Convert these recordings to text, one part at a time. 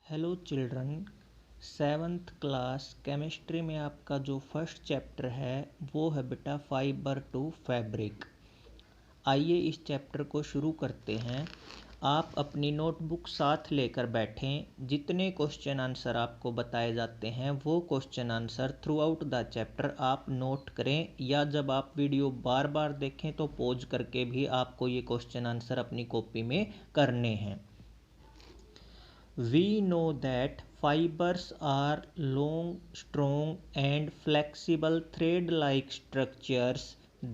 Hello children. Seventh class chemistry में आपका जो फर्स्ट चैप्टर है वो है बेटा फाइबर टू फैब्रिक। आइए इस चैप्टर को शुरू करते हैं। आप अपनी नोटबुक साथ लेकर बैठें। जितने क्वेश्चन आंसर आपको बताए जाते हैं वो question answer through out the chapter आप नोट करें, या जब आप वीडियो बार बार देखें तो पॉज करके भी आपको ये क्वेश्चन आंसर अपनी कॉपी में करने हैं। We know that fibers are long, strong and flexible thread-like structures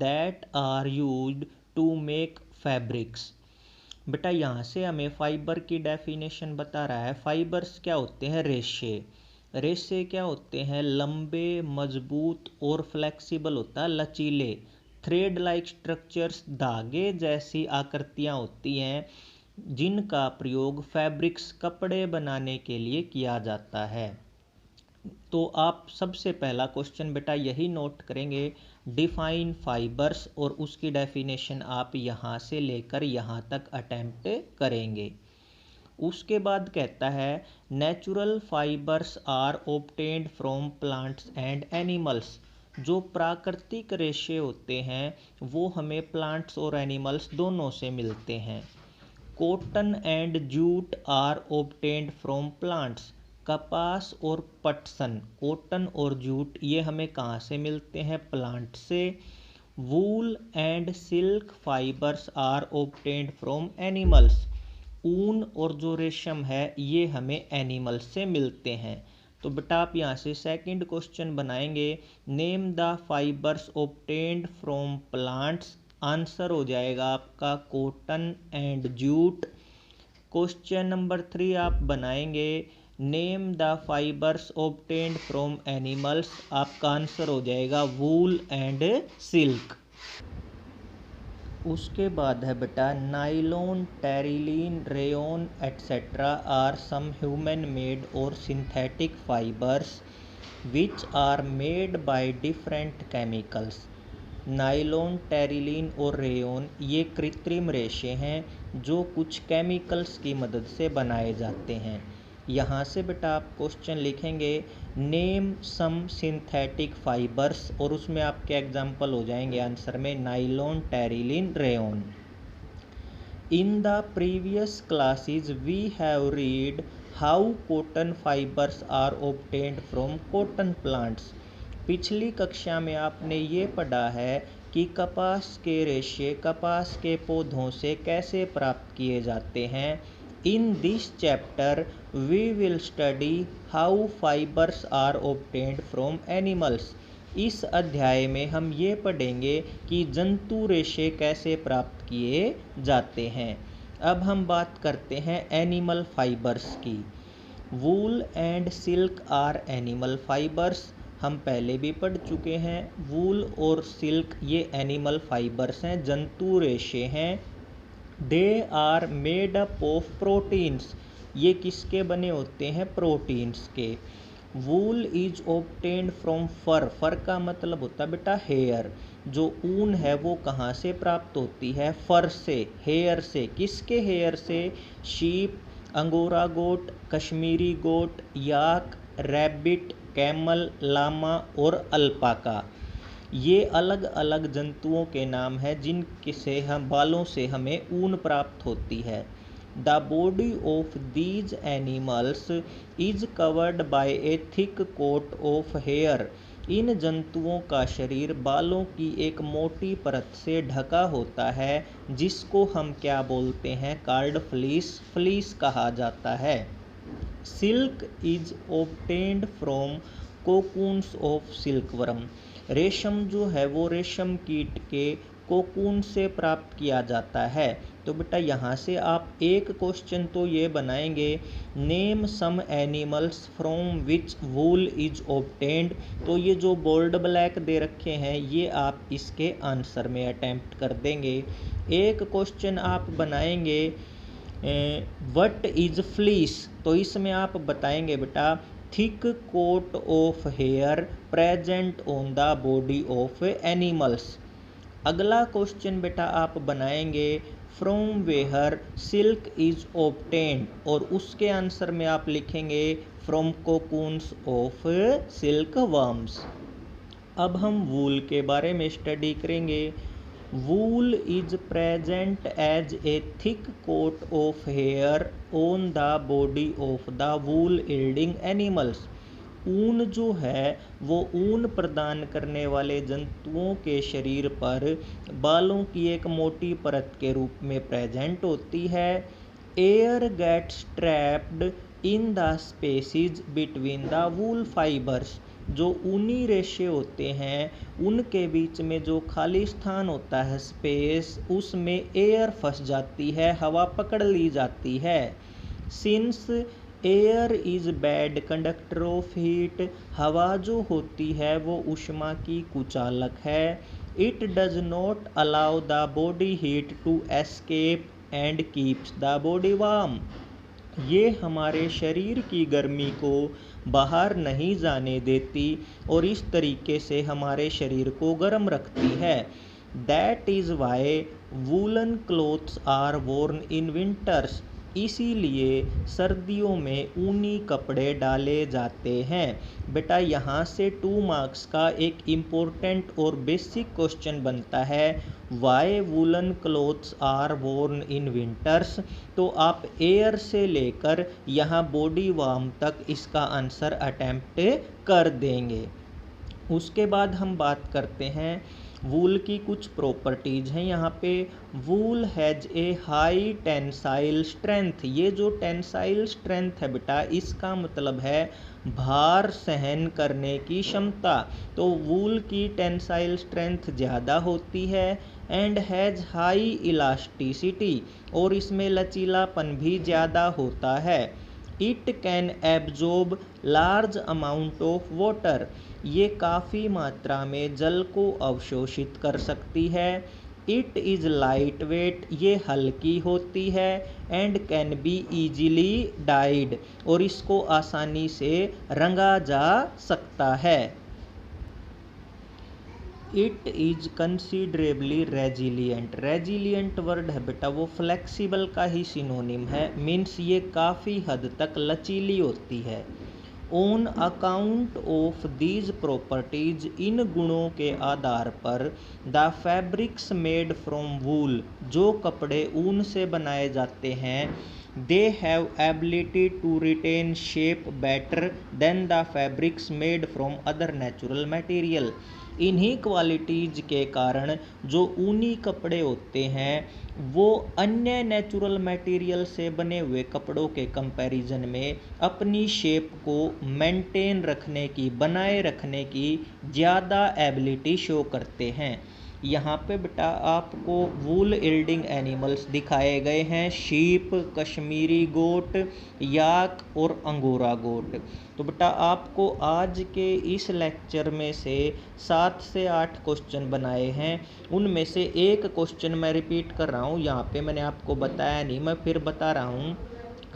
that are used to make fabrics। बेटा यहाँ से हमें फाइबर की डेफिनेशन बता रहा है। फाइबर्स क्या होते हैं? रेशे। रेशे क्या होते हैं? लंबे, मजबूत और फ्लेक्सिबल होता है लचीले। थ्रेड लाइक स्ट्रक्चर्स धागे जैसी आकृतियाँ होती हैं जिनका प्रयोग फैब्रिक्स कपड़े बनाने के लिए किया जाता है। तो आप सबसे पहला क्वेश्चन बेटा यही नोट करेंगे, डिफाइन फाइबर्स, और उसकी डेफिनेशन आप यहाँ से लेकर यहाँ तक अटेम्प्ट करेंगे। उसके बाद कहता है natural fibres are obtained from plants and animals. जो प्राकृतिक रेशे होते हैं वो हमें प्लांट्स और एनिमल्स दोनों से मिलते हैं। Cotton and jute are obtained from plants. कपास और पटसन, कॉटन और जूट, ये हमें कहाँ से मिलते हैं? प्लांट से। Wool and silk fibres are obtained from animals. ऊन और जो रेशम है ये हमें एनिमल्स से मिलते हैं। तो बेटा आप यहाँ से सेकंड क्वेश्चन बनाएंगे, name the fibres obtained from plants. Answer हो जाएगा आपका cotton and jute. Question number 3 आप बनाएंगे, name the fibres obtained from animals. आपका आंसर हो जाएगा वूल एंड सिल्क। उसके बाद है बेटा nylon, terylene, rayon etcetera are some human made और synthetic fibres which are made by different chemicals. Nylon, terylene और रेयॉन ये कृत्रिम रेशे हैं जो कुछ केमिकल्स की मदद से बनाए जाते हैं। यहाँ से बेटा आप क्वेश्चन लिखेंगे नेम सम सिंथेटिक फाइबर्स, और उसमें आपके एग्जाम्पल हो जाएंगे आंसर में nylon, terylene, rayon. In the previous classes we have read how cotton fibres are obtained from cotton plants. पिछली कक्षा में आपने ये पढ़ा है कि कपास के रेशे कपास के पौधों से कैसे प्राप्त किए जाते हैं। In this chapter we will study how fibres are obtained from animals. इस अध्याय में हम ये पढ़ेंगे कि जंतु रेशे कैसे प्राप्त किए जाते हैं। अब हम बात करते हैं एनिमल फाइबर्स की। Wool and silk are animal fibres, हम पहले भी पढ़ चुके हैं। वूल और सिल्क ये एनिमल फाइबर्स हैं, जंतु रेशे हैं। They are made up of proteins, ये किसके बने होते हैं? प्रोटीन्स के। Wool is obtained from fur, fur का मतलब होता है बेटा हेयर। जो ऊन है वो कहाँ से प्राप्त होती है? फर से, हेयर से। किसके हेयर से? शीप, अंगोरा गोट, कश्मीरी गोट, याक, रैबिट, कैमल, लामा और अल्पाका। ये अलग अलग जंतुओं के नाम हैं जिनसे हम बालों से हमें ऊन प्राप्त होती है। The body of these animals is covered by a thick coat of hair. इन जंतुओं का शरीर बालों की एक मोटी परत से ढका होता है जिसको हम क्या बोलते हैं? कार्ड फ्लीस, फ्लीस कहा जाता है। Silk is obtained from cocoons of silkworm. रेशम जो है वो रेशम कीट के कोकून से प्राप्त किया जाता है। तो बेटा यहाँ से आप एक क्वेश्चन तो ये बनाएंगे, name some animals from which wool is obtained. तो ये जो बोल्ड ब्लैक दे रखे हैं ये आप इसके आंसर में अटेम्प्ट कर देंगे। एक क्वेश्चन आप बनाएंगे व्हाट इज फ्लीस, तो इसमें आप बताएंगे बेटा thick coat of hair present on the body of animals. अगला क्वेश्चन बेटा आप बनाएंगे from where silk is obtained, और उसके आंसर में आप लिखेंगे from cocoons of silk worms. अब हम वूल के बारे में स्टडी करेंगे। Wool is present as a thick coat of hair on the body of the wool yielding animals. ऊन जो है वो ऊन प्रदान करने वाले जंतुओं के शरीर पर बालों की एक मोटी परत के रूप में प्रेजेंट होती है। Air gets trapped in the spaces between the wool fibres. जो ऊनी रेशे होते हैं उनके बीच में जो खाली स्थान होता है स्पेस, उसमें एयर फंस जाती है, हवा पकड़ ली जाती है। Since air is bad conductor of heat, हवा जो होती है वो ऊष्मा की कुचालक है। It does not allow the body heat to escape and keeps the body warm. ये हमारे शरीर की गर्मी को बाहर नहीं जाने देती और इस तरीके से हमारे शरीर को गर्म रखती है। That is why woollen clothes are worn in winters. इसीलिए सर्दियों में ऊनी कपड़े डाले जाते हैं। बेटा यहाँ से 2 मार्क्स का एक इम्पोर्टेंट और बेसिक क्वेश्चन बनता है, why woollen clothes are worn in winters. तो आप एयर से लेकर यहाँ बॉडी वार्म तक इसका आंसर अटेम्प्ट कर देंगे। उसके बाद हम बात करते हैं वूल की कुछ प्रॉपर्टीज़ हैं यहाँ पे। Wool has a high tensile strength. ये जो टेंसाइल स्ट्रेंथ है बेटा, इसका मतलब है भार सहन करने की क्षमता। तो वूल की टेंसाइल स्ट्रेंथ ज़्यादा होती है। एंड हैज़ हाई इलास्टिसिटी, और इसमें लचीलापन भी ज़्यादा होता है। It can absorb large amount of water. ये काफ़ी मात्रा में जल को अवशोषित कर सकती है। इट इज़ लाइट वेट, ये हल्की होती है। And can be easily died, और इसको आसानी से रंगा जा सकता है। It is considerably resilient. Resilient word है बेटा वो फ्लेक्सिबल का ही सिनोनिम है, मीन्स ये काफ़ी हद तक लचीली होती है। On account of these properties, इन गुणों के आधार पर the fabrics made from wool, जो कपड़े ऊन से बनाए जाते हैं, they have ability to retain shape better than the fabrics made from other natural material. इन्हीं क्वालिटीज़ के कारण जो ऊनी कपड़े होते हैं वो अन्य नेचुरल मटेरियल से बने हुए कपड़ों के कंपैरिजन में अपनी शेप को मेंटेन रखने की, बनाए रखने की ज़्यादा एबिलिटी शो करते हैं। यहाँ पे बेटा आपको वूल यील्डिंग एनिमल्स दिखाए गए हैं, शीप, कश्मीरी गोट, याक और अंगोरा गोट। तो बेटा आपको आज के इस लेक्चर में से 7 से 8 क्वेश्चन बनाए हैं। उनमें से एक क्वेश्चन मैं रिपीट कर रहा हूँ, यहाँ पे मैंने आपको बताया नहीं, मैं फिर बता रहा हूँ।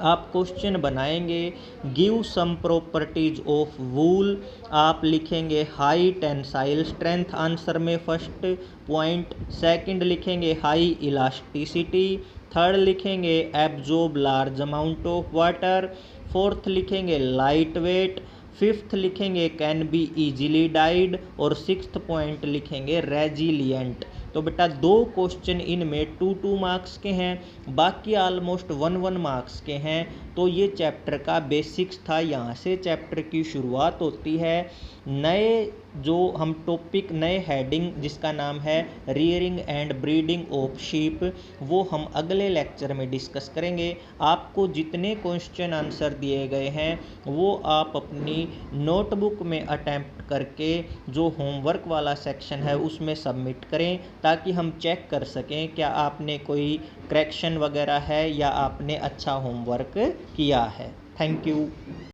आप क्वेश्चन बनाएंगे, give some properties of wool. आप लिखेंगे हाई टेंसाइल स्ट्रेंथ आंसर में फर्स्ट पॉइंट, सेकंड लिखेंगे हाई इलास्टिसिटी, थर्ड लिखेंगे absorb large amount of water, fourth लिखेंगे लाइट वेट, फिफ्थ लिखेंगे कैन बी इजीली डाइड, और सिक्स्थ पॉइंट लिखेंगे रेजिलियंट। तो बेटा 2 क्वेश्चन इनमें 2 मार्क्स के हैं, बाकी ऑलमोस्ट 1 मार्क्स के हैं। तो ये चैप्टर का बेसिक्स था, यहाँ से चैप्टर की शुरुआत होती है। नए जो हम टॉपिक, नए हेडिंग जिसका नाम है rearing and breeding of sheep, वो हम अगले लेक्चर में डिस्कस करेंगे। आपको जितने क्वेश्चन आंसर दिए गए हैं वो आप अपनी नोटबुक में अटेम्प्ट करके जो होमवर्क वाला सेक्शन है उसमें सबमिट करें, ताकि हम चेक कर सकें क्या आपने कोई करेक्शन वगैरह है या आपने अच्छा होमवर्क किया है। Thank you.